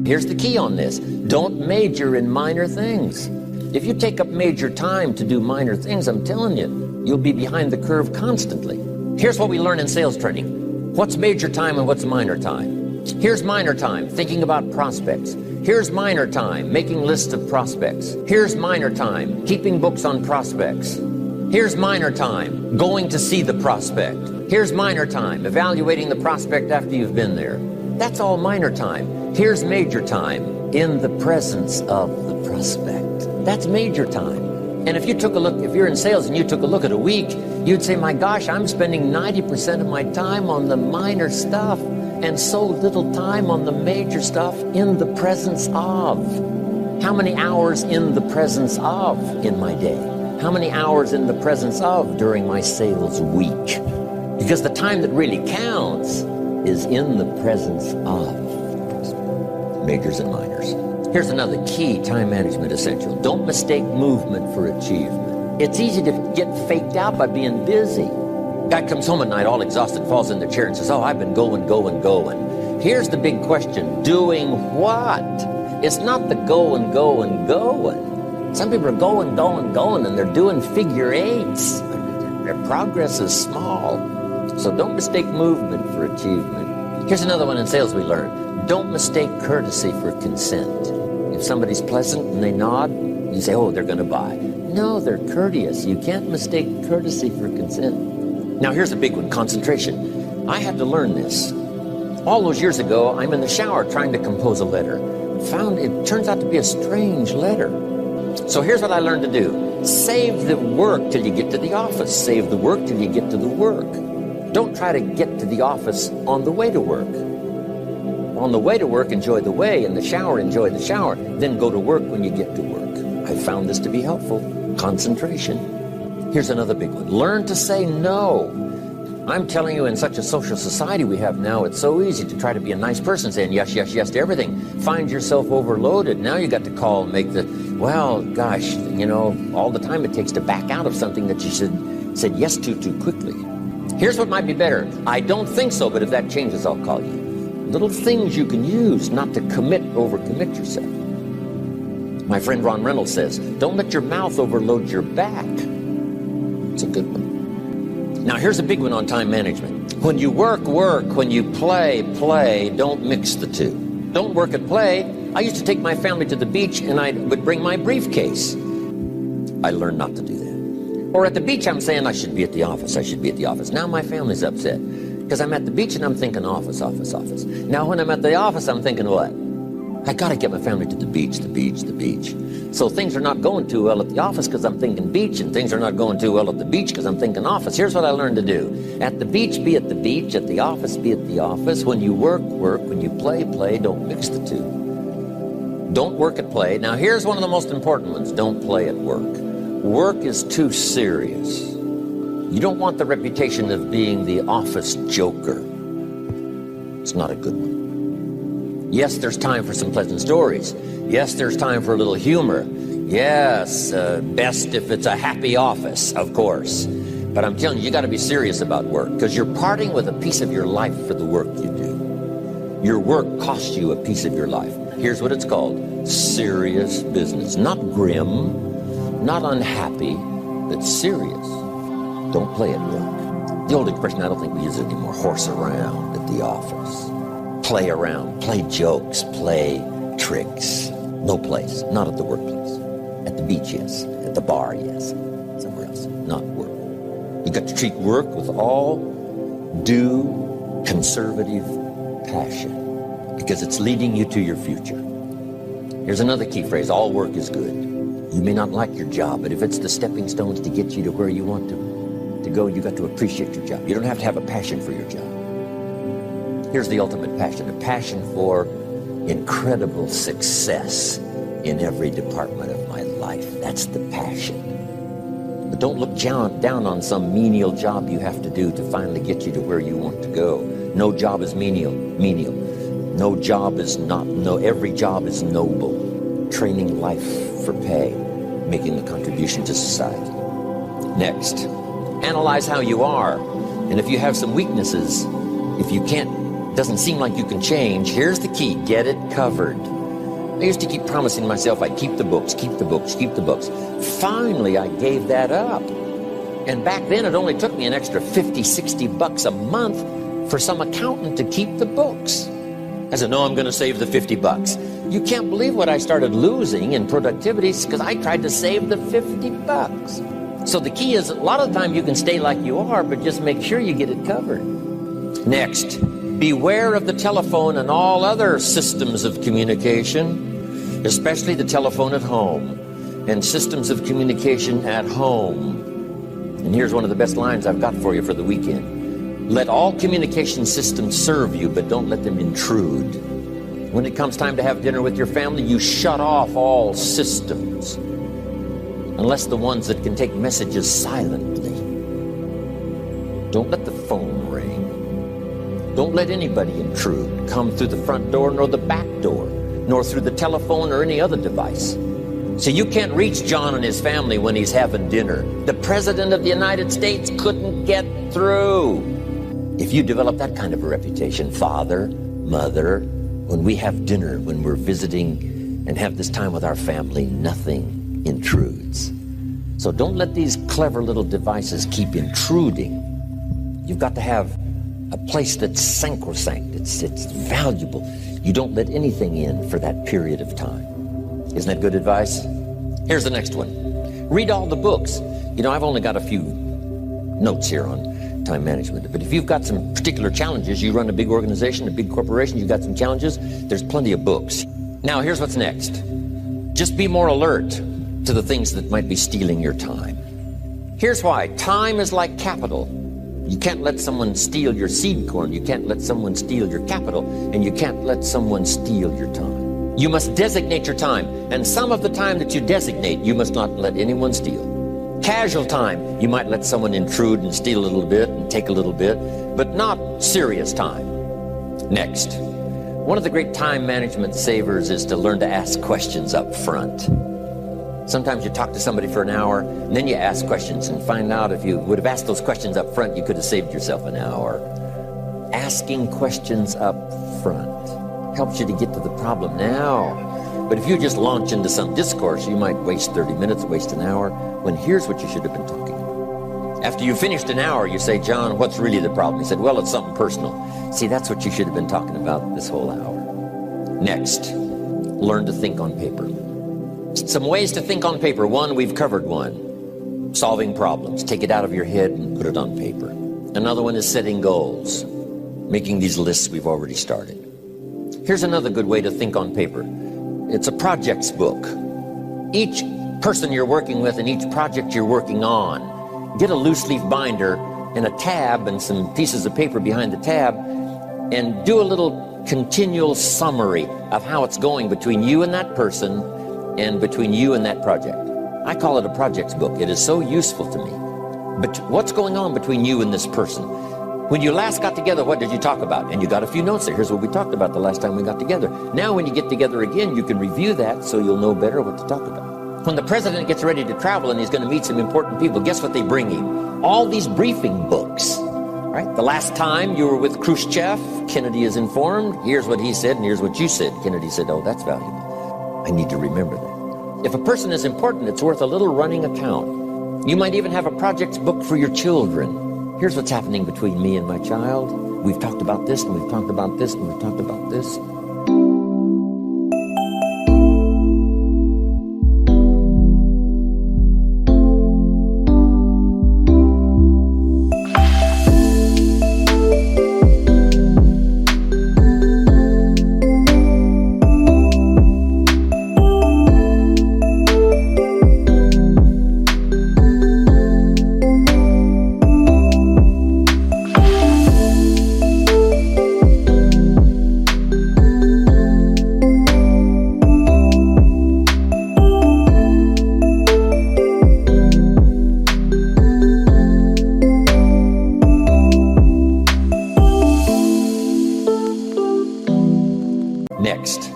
Here's the key on this. Don't major in minor things. If you take up major time to do minor things, I'm telling you, you'll be behind the curve constantly. Here's what we learn in sales training. What's major time and what's minor time? Here's minor time, thinking about prospects. Here's minor time, making lists of prospects. Here's minor time, keeping books on prospects. Here's minor time, going to see the prospect. Here's minor time, evaluating the prospect after you've been there. That's all minor time. Here's major time, in the presence of the prospect. That's major time. And if you took a look, if you're in sales and you took a look at a week, you'd say, my gosh, I'm spending 90% of my time on the minor stuff and so little time on the major stuff in the presence of. How many hours in the presence of in my day? How many hours in the presence of during my sales week? Because the time that really counts is in the presence of. Majors and minors. Here's another key time management essential. Don't mistake movement for achievement. It's easy to get faked out by being busy. Guy comes home at night all exhausted, falls in the chair and says, oh, I've been going. Here's the big question. Doing what? It's not the going. Some people are going, and they're doing figure eights. Their progress is small. So don't mistake movement for achievement. Here's another one in sales we learned. Don't mistake courtesy for consent. If somebody's pleasant and they nod, you say, oh, they're going to buy. No, they're courteous. You can't mistake courtesy for consent. Now, here's a big one, concentration. I had to learn this. All those years ago, I'm in the shower trying to compose a letter. Found it turns out to be a strange letter. So here's what I learned to do. Save the work till you get to the office. Save the work till you get to the work. Don't try to get to the office on the way to work. On the way to work, enjoy the way. In the shower, enjoy the shower. Then go to work when you get to work. I found this to be helpful. Concentration. Here's another big one. Learn to say no. I'm telling you, in such a social society we have now, it's so easy to try to be a nice person, saying yes to everything. Find yourself overloaded. Now you got to call and make the, well, gosh, all the time it takes to back out of something that you said yes to too quickly. Here's what might be better. I don't think so, but if that changes, I'll call you. Little things you can use not to overcommit yourself. My friend Ron Reynolds says, don't let your mouth overload your back. It's a good one. Now, here's a big one on time management. When you work. When you play. Don't mix the two. Don't work and play. I used to take my family to the beach and I would bring my briefcase. I learned not to do that. Or at the beach, I'm saying I should be at the office. Now my family's upset because I'm at the beach and I'm thinking office. Now when I'm at the office, I'm thinking what? I got to get my family to the beach. So things are not going too well at the office because I'm thinking beach, and things are not going too well at the beach because I'm thinking office. Here's what I learned to do. At the beach, be at the beach. At the office, be at the office. When you work. When you play. Don't mix the two. Don't work at play. Now, here's one of the most important ones. Don't play at work. Work is too serious. You don't want the reputation of being the office joker. It's not a good one. Yes, there's time for some pleasant stories. Yes, there's time for a little humor. Yes, best if it's a happy office, of course. But I'm telling you got to be serious about work because you're parting with a piece of your life for the work you do. Your work costs you a piece of your life. Here's what it's called. Serious business. Not grim, not unhappy, but serious. Don't play at work. The old expression, I don't think we use it anymore, horse around at the office. Play around, play jokes, play tricks. No place, not at the workplace. At the beach, yes. At the bar, yes. Somewhere else, not work. You got to treat work with all due conservative passion because it's leading you to your future. Here's another key phrase. All work is good. You may not like your job, but if it's the stepping stones to get you to where you want to go, you got to appreciate your job. You don't have to have a passion for your job. Here's the ultimate passion, a passion for incredible success in every department of my life. That's the passion. But don't look down on some menial job you have to do to finally get you to where you want to go. No job is menial. No job is not, every job is noble. Training life for pay, making a contribution to society. Next, analyze how you are. And if you have some weaknesses, if you can't, doesn't seem like you can change, here's the key. Get it covered. I used to keep promising myself I'd keep the books, keep the books, keep the books. Finally, I gave that up. And back then, it only took me an extra 50, 60 bucks a month for some accountant to keep the books. I said, no, I'm going to save the 50 bucks. You can't believe what I started losing in productivity because I tried to save the 50 bucks. So the key is, a lot of the time you can stay like you are, but just make sure you get it covered. Next, beware of the telephone and all other systems of communication, especially the telephone at home and systems of communication at home. And here's one of the best lines I've got for you for the weekend. Let all communication systems serve you, but don't let them intrude. When it comes time to have dinner with your family, you shut off all systems, unless the ones that can take messages silently. Don't let the phone ring. Don't let anybody intrude, come through the front door, nor the back door, nor through the telephone or any other device. So you can't reach John and his family when he's having dinner. The President of the United States couldn't get through. If you develop that kind of a reputation, father, mother, when we have dinner, when we're visiting and have this time with our family, nothing intrudes. So don't let these clever little devices keep intruding. You've got to have a place that's sacrosanct, it's valuable. You don't let anything in for that period of time. Isn't that good advice? Here's the next one. Read all the books. You know, I've only got a few notes here on time management, but if you've got some particular challenges, you run a big organization, a big corporation, you've got some challenges, there's plenty of books. Now, here's what's next. Just be more alert to the things that might be stealing your time. Here's why. Time is like capital. You can't let someone steal your seed corn. You can't let someone steal your capital, and you can't let someone steal your time. You must designate your time, and some of the time that you designate, you must not let anyone steal. Casual time, you might let someone intrude and steal a little bit and take a little bit, but not serious time. Next, one of the great time management savers is to learn to ask questions up front. Sometimes you talk to somebody for an hour, and then you ask questions and find out if you would have asked those questions up front, you could have saved yourself an hour. Asking questions up front helps you to get to the problem now. But if you just launch into some discourse, you might waste 30 minutes, waste an hour, when here's what you should have been talking about. After you finished an hour, you say, John, what's really the problem? He said, well, it's something personal. See, that's what you should have been talking about this whole hour. Next, learn to think on paper. Some ways to think on paper. One, we've covered one. Solving problems. Take it out of your head and put it on paper. Another one is setting goals. Making these lists we've already started. Here's another good way to think on paper. It's a projects book. Each person you're working with and each project you're working on, get a loose leaf binder and a tab and some pieces of paper behind the tab and do a little continual summary of how it's going between you and that person and between you and that project. I call it a projects book. It is so useful to me. But what's going on between you and this person? When you last got together, what did you talk about? And you got a few notes there. Here's what we talked about the last time we got together. Now when you get together again, you can review that so you'll know better what to talk about. When the president gets ready to travel and he's going to meet some important people, guess what they bring him? All these briefing books. Right? The last time you were with Khrushchev, Kennedy is informed. Here's what he said and here's what you said. Kennedy said, oh, that's valuable. I need to remember that. If a person is important, it's worth a little running account. You might even have a projects book for your children. Here's what's happening between me and my child. We've talked about this, and we've talked about this, and we've talked about this. Next,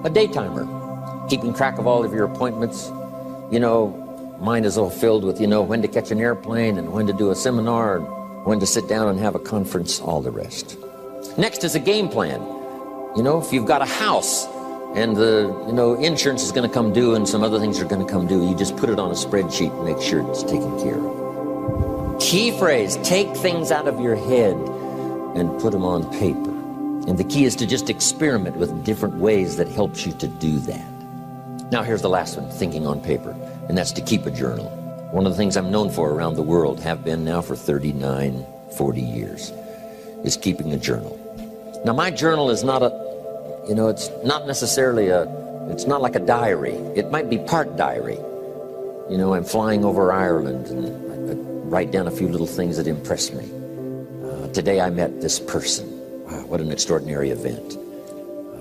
a day timer, keeping track of all of your appointments. You know, mine is all filled with, when to catch an airplane and when to do a seminar and when to sit down and have a conference, all the rest. Next is a game plan. If you've got a house and the insurance is going to come due and some other things are going to come due. You just put it on a spreadsheet and make sure it's taken care of. Key phrase, take things out of your head and put them on paper. And the key is to just experiment with different ways that helps you to do that. Now here's the last one, thinking on paper, and that's to keep a journal. One of the things I'm known for around the world, have been now for 39, 40 years, is keeping a journal. Now my journal is not it's not necessarily it's not like a diary. It might be part diary. I'm flying over Ireland and I write down a few little things that impress me. Today I met this person. Wow, what an extraordinary event.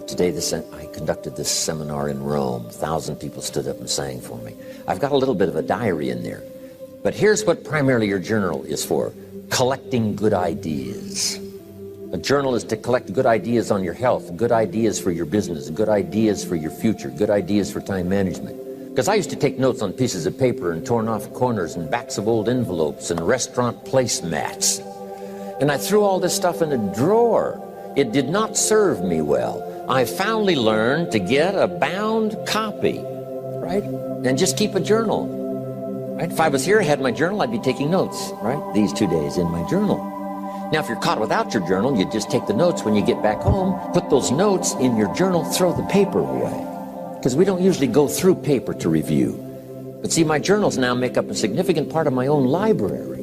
Today I conducted this seminar in Rome. 1,000 people stood up and sang for me. I've got a little bit of a diary in there. But here's what primarily your journal is for. Collecting good ideas. A journal is to collect good ideas on your health, good ideas for your business, good ideas for your future, good ideas for time management. Because I used to take notes on pieces of paper and torn off corners and backs of old envelopes and restaurant placemats. And I threw all this stuff in a drawer. It did not serve me well. I finally learned to get a bound copy, right? And just keep a journal, right? If I was here, I had my journal, I'd be taking notes, right? These 2 days in my journal. Now, if you're caught without your journal, you just take the notes when you get back home, put those notes in your journal, throw the paper away. Because we don't usually go through paper to review. But see, my journals now make up a significant part of my own library.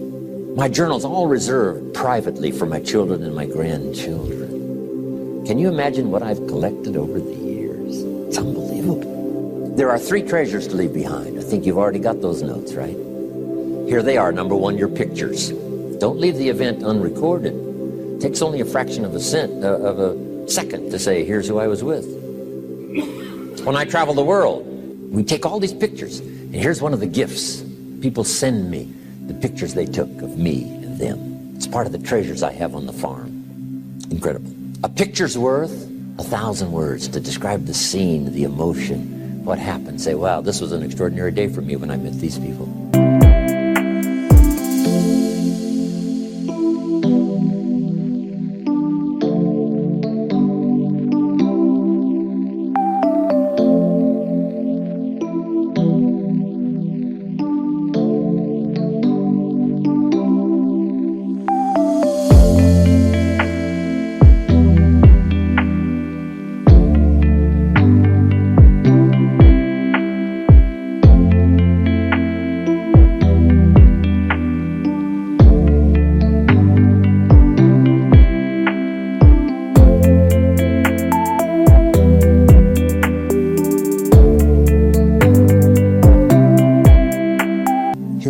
My journal's all reserved privately for my children and my grandchildren. Can you imagine what I've collected over the years? It's unbelievable. There are 3 treasures to leave behind. I think you've already got those notes, right? Here they are. Number 1, your pictures. Don't leave the event unrecorded. It takes only a fraction of a second to say, here's who I was with. When I travel the world, we take all these pictures. And here's one of the gifts. People send me the pictures they took of me and them. It's part of the treasures I have on the farm. Incredible. A picture's worth 1,000 words to describe the scene, the emotion, what happened. Say, wow, this was an extraordinary day for me when I met these people.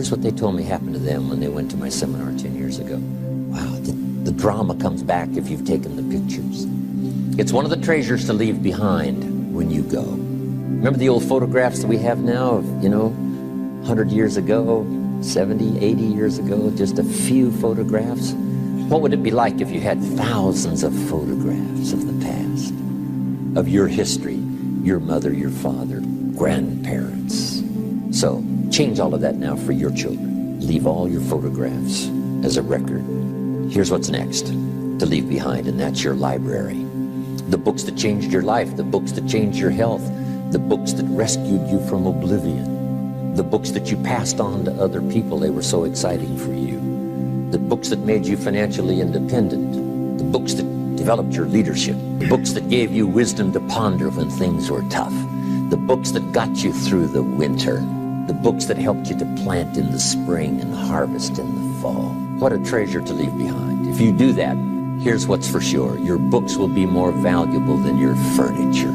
What they told me happened to them when they went to my seminar 10 years ago. Wow, the drama comes back if you've taken the pictures. It's one of the treasures to leave behind when you go. Remember the old photographs that we have now of, 100 years ago, 70, 80 years ago, just a few photographs? What would it be like if you had thousands of photographs of the past, of your history, your mother, your father, grandparents? So, change all of that now for your children. Leave all your photographs as a record. Here's what's next to leave behind, and that's your library. The books that changed your life, the books that changed your health, the books that rescued you from oblivion, the books that you passed on to other people, they were so exciting for you, the books that made you financially independent, the books that developed your leadership, the books that gave you wisdom to ponder when things were tough, the books that got you through the winter, the books that helped you to plant in the spring and harvest in the fall. What a treasure to leave behind. If you do that, here's what's for sure. Your books will be more valuable than your furniture.